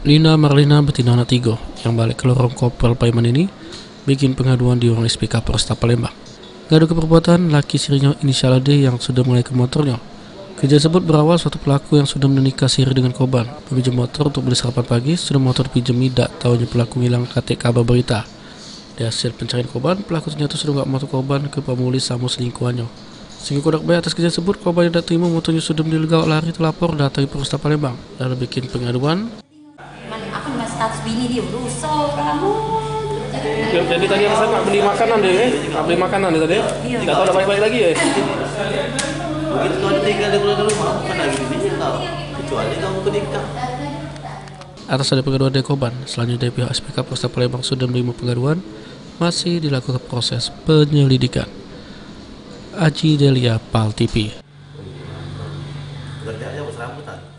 Nina Marlina betina anak 3 yang balik ke lorong Kopel Paiman ini bikin pengaduan di ruang SPK Polresta Palembang. Ngadu ke perbuatan laki sirinya inisial D yang sudah mulai ke motornya. Kejadian tersebut berawal suatu pelaku yang sudah menikah siri dengan korban. Meminjam motor untuk beli sarapan pagi, sudah motor pinjami tak tahunya pelaku hilang KT kabar berita. Di hasil pencarian korban, pelaku ternyata sudah membawa motor korban ke pemuli sama selingkuhannya. Sehingga kodak baik atas kejadian tersebut, korban yang tak terima motornya sudah dilegal lari terlapor datangi Polresta Palembang lalu bikin pengaduan. Aku nggak status bini dia rusak kamu. Jadi tadi yang saya beli makanan deh, beli makanan deh tadi. Tidak tahu udah baik-baik lagi ya. Begitu ada tinggal di keluarga rumah, bukan lagi di sini tau. Kecuali kamu menikah. Atas ada pengaduan dari korban, selanjutnya dari pihak SPK Polresta Palembang sudah menerima pengaduan, masih dilakukan proses penyelidikan. Aji Delia, PAL TV. Kerjanya bersangkutan.